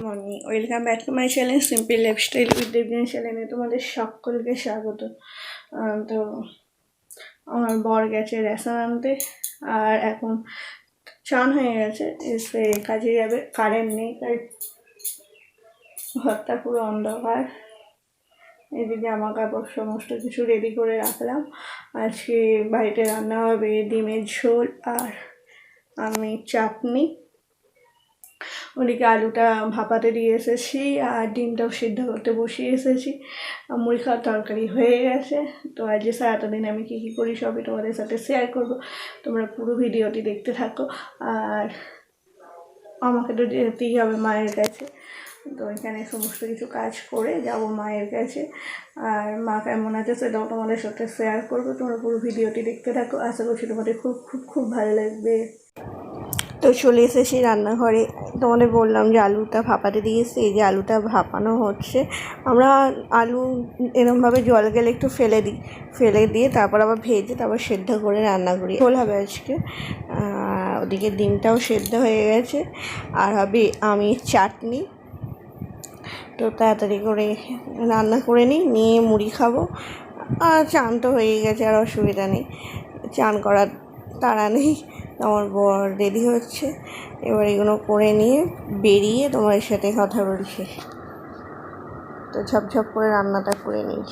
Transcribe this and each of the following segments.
Morning, welcome back to my channel simple lifestyle with Debdin চ্যানেলে তোমাদের সকলকে স্বাগত। তো আমার বর গেছে রেশন আনতে, আর এখন চান হয়ে গেছে, এসে কাজে যাবে। কারেন্ট নেই, তাই ঘরটা পুরো অন্ধকার। এদিকে জামা কাপড় সমস্ত কিছু রেডি করে রাখলাম। আজকে বাড়িতে রান্না হবে ডিমের ঝোল আর আমি চাটনি। ওদিকে আলুটা ভাপাতে দিয়ে এসেছি আর ডিমটাও সিদ্ধ করতে বসিয়ে এসেছি। মুড়ি খাওয়ার তরকারি হয়ে গেছে। তো আজকে সারাটা দিন আমি কী কী করি সবই তোমাদের সাথে শেয়ার করব, তোমরা পুরো ভিডিওটি দেখতে থাকো। আর আমাকে তো যেতেই হবে মায়ের কাছে, তো এখানে সমস্ত কিছু কাজ করে যাব মায়ের কাছে। আর মা কেমন আছে সেটাও তোমাদের সাথে শেয়ার করবো, তোমরা পুরো ভিডিওটি দেখতে থাকো। আশা করছি তোমাদের খুব খুব খুব ভালো লাগবে। তো চলে এসেছি রান্নাঘরে। তোমাদের বললাম যে আলুটা ভাপাতে দিয়েছি, এই যে আলুটা ভাপানো হচ্ছে। আমরা আলু এরমভাবে জল গেলে একটু ফেলে দিয়ে তারপর আবার ভেজে তারপর সেদ্ধ করে রান্না করি। ঝোল হবে আজকে। ওদিকে ডিমটাও সেদ্ধ হয়ে গেছে, আর হবে আমি চাটনি। তো তাড়াতাড়ি করে রান্না করে নিয়ে মুড়ি খাবো। আর চান তো হয়ে গেছে, আর অসুবিধা নেই, চান করার তাড়া নেই। আমার বর রেডি হচ্ছে, এবার এগুলো করে নিয়ে বেরিয়ে তোমার সাথে কথা বলছি। তো ঝপঝপ করে রান্নাটা করে নিই।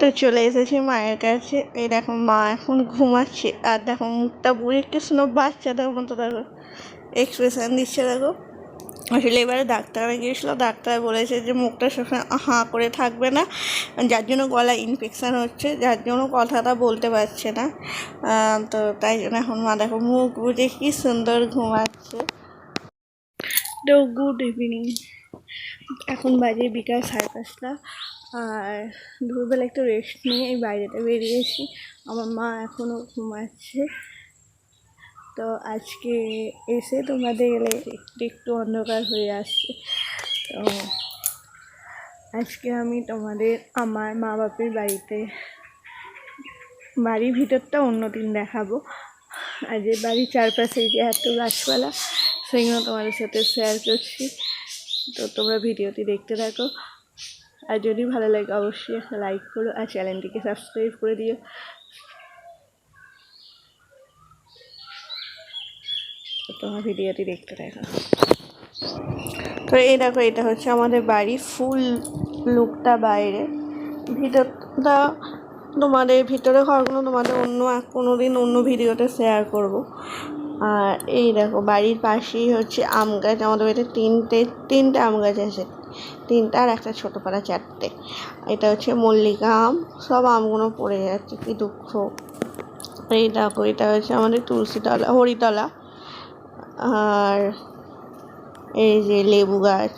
তো চলে এসেছি মায়ের কাছে। এই দেখো মা এখন ঘুমাচ্ছে, আর দেখো মুখটা পুরো একটু স্নো বাচ্চাদের মতো, দেখো এক্সপ্রেশন দিচ্ছে। দেখো আসলে এবারে ডাক্তারে গিয়েছিলো, ডাক্তার বলেছে যে মুখটা সবসময় হাঁ করে থাকবে না, যার জন্য গলায় ইনফেকশান হচ্ছে, যার জন্য কথাটা বলতে পারছে না। তো তাই জন্য এখন মা দেখো মুখ বুঝে কি সুন্দর ঘুমাচ্ছে। তো গুড ইভিনিং, এখন বাজে বিকাল 5:30। আর দুপুরবেলা একটু রেস্ট নিয়ে এই বাইরেটা বেরিয়েছি। আমার মা এখনও ঘুমাচ্ছে। তো আজকে এসে তোমাদের গেলে একটু অন্ধকার হয়ে আসছে। তো আজকে আমি তোমাদের আমার মা বাপের বাড়ির ভিতরটা অন্যদিন দেখাবো। আর যে বাড়ির চারপাশে যে এত গাছপালা, সেগুলো তোমাদের সাথে শেয়ার করছি। তো তোমরা ভিডিওটি দেখতে থাকো, আর যদি ভালো লাগে অবশ্যই একটা লাইক করো আর চ্যানেলটিকে সাবস্ক্রাইব করে দিও। তো তোমরা ভিডিওটি দেখতে থাকো। তো এই দেখো, এটা হচ্ছে আমাদের বাড়ি ফুল লুকটা বাইরে। ভিতরটা তোমাদের ভিতরে ঘরগুলো তোমাদের কোনো দিন অন্য ভিডিওতে শেয়ার করব। আর এই দেখো বাড়ির পাশেই হচ্ছে আম গাছ। আমাদের বাড়িতে তিনটে আম গাছ আছে, 3টা, আর একটা ছোটো পাড়া 4টে। এটা হচ্ছে মল্লিকা আম, সব আমগুলো পড়ে যাচ্ছে, কি দুঃখ। এই দেখো এটা হচ্ছে আমাদের তুলসীতলা, হরিতলা। আর এই যে লেবু গাছ,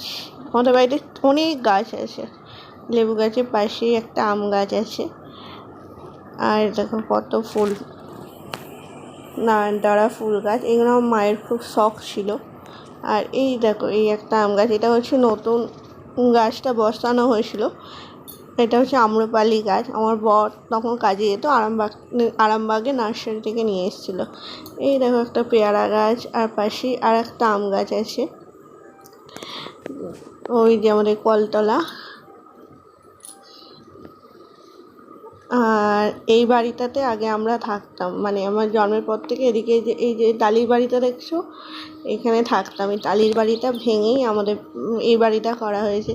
আমাদের বাড়িতে অনেক গাছ আছে। লেবু গাছের পাশেই একটা আম গাছ আছে। আর দেখো কত ফুল, নয়নতারা ফুল গাছ, এগুলো আমার মায়ের খুব শখ ছিল। আর এই দেখো এই একটা আম গাছ, এটা হচ্ছে নতুন গাছটা বসানো হয়েছিল। এটা হচ্ছে আম্রপালি গাছ, আমার বর তখন কাজে যেত, আরামবাগে নার্সারি থেকে নিয়ে এসেছিলো। এই দেখো একটা পেয়ারা গাছ, আর পাশে আর একটা আম গাছ আছে। ওই যে আমাদের কলতলা। আর এই বাড়িটাতে আগে আমরা থাকতাম, মানে আমার জন্মের পর থেকে এদিকে এই যে টালির বাড়িটা দেখছো, এখানে থাকতাম। এই টালির বাড়িটা ভেঙেই আমাদের এই বাড়িটা করা হয়েছে।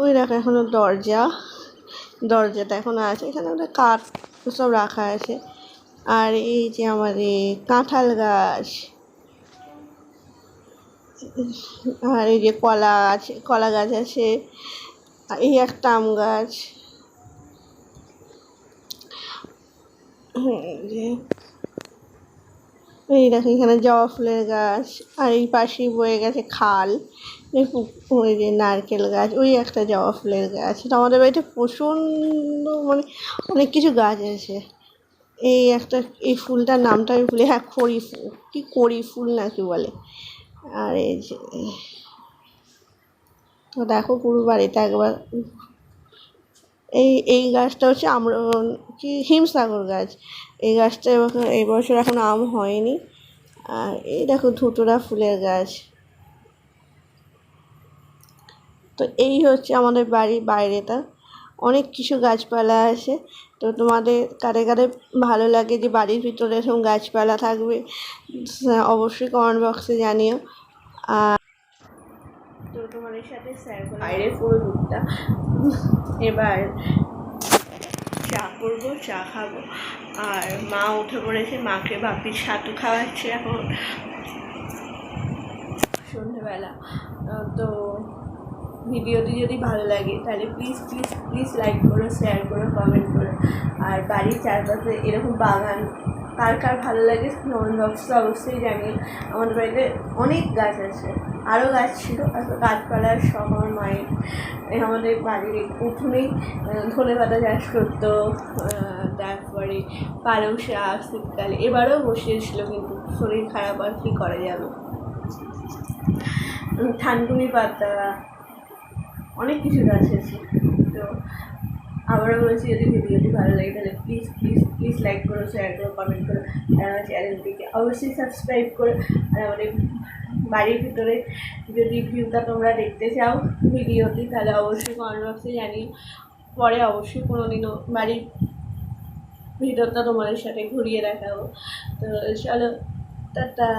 ওই দেখো এখনো দরজাটা এখনো আছে, এখানে ওদের কাঠ সব রাখা আছে। আর এই যে আমাদের কাঁঠাল গাছ, আর এই যে কলা গাছ আছে, এই একটা আম গাছ, এই দেখো এখানে জবা ফুলের গাছ, আর এই পাশেই বয়ে গেছে খাল, ওই যে নারকেল গাছ, ওই একটা জবা ফুলের গাছ। তো আমাদের বাড়িতে প্রচণ্ড মানে অনেক কিছু গাছ আছে। এই ফুলটার নামটা আমি ভুলি, হ্যাঁ খড়ি ফুল, কি কড়ি ফুল নাকি বলে। আর এই যে তো দেখো পুরো বাড়িটা একবার, এই গাছটা হচ্ছে কি হিমসাগর গাছ। এই গাছটা এই বছর এখন আম হয়নি। আর এই দেখো ধুতুরা ফুলের গাছ। তো এই হচ্ছে আমাদের বাড়ির বাইরেটা, অনেক কিছু গাছপালা আছে। তো তোমাদের কাদের কাদের ভালো লাগে যে বাড়ির ভিতরে এরকম গাছপালা থাকবে, অবশ্যই কমেন্ট বক্সে জানিও। আর তো তোমাদের সাথে শেয়ার করলাম বাইরের পুরো লুকটা। এবার চা করবো, চা খাবো। আর মা উঠে পড়েছে, মাকে বাপি ছাতু খাওয়াচ্ছে এখন সন্ধেবেলা। তো ভিডিওটি যদি ভালো লাগে তাহলে প্লিজ লাইক করো, শেয়ার করো, কমেন্ট করো। আর বাড়ির চারপাশে এরকম বাগান কার কার ভালো লাগে কমেন্ট বক্সে অবশ্যই জানিয়ে। আমাদের বাড়িতে অনেক গাছ আছে, আরও গাছ ছিল, গাছপালার সব আমার মায়ের আমাদের বাড়ির উঠোনেই ধনে পাতা চাষ করতো, তারপরে পালং শাক শীতকালে, এবারেও বসিয়েছিল, কিন্তু শরীর খারাপ আর কী করা যাবে। থানকুনি পাতা, অনেক কিছু গাছ আছে। তো আবারও বলছি, যদি ভিডিওটি ভালো লাগে তাহলে প্লিজ লাইক করো, শেয়ার করো, কমেন্ট করো। আর আমার চ্যানেলটিকে অবশ্যই সাবস্ক্রাইব করো। আর আমাদের বাড়ির ভিতরে যদি ভিউটা তোমরা দেখতে চাও ভিডিওটি, তাহলে অবশ্যই কমেন্ট বক্সে জানিও। পরে অবশ্যই কোনো দিনও বাড়ির ভিডিওটা তোমাদের সাথে ঘুরিয়ে দেখাবো। তো চলো, টাটা।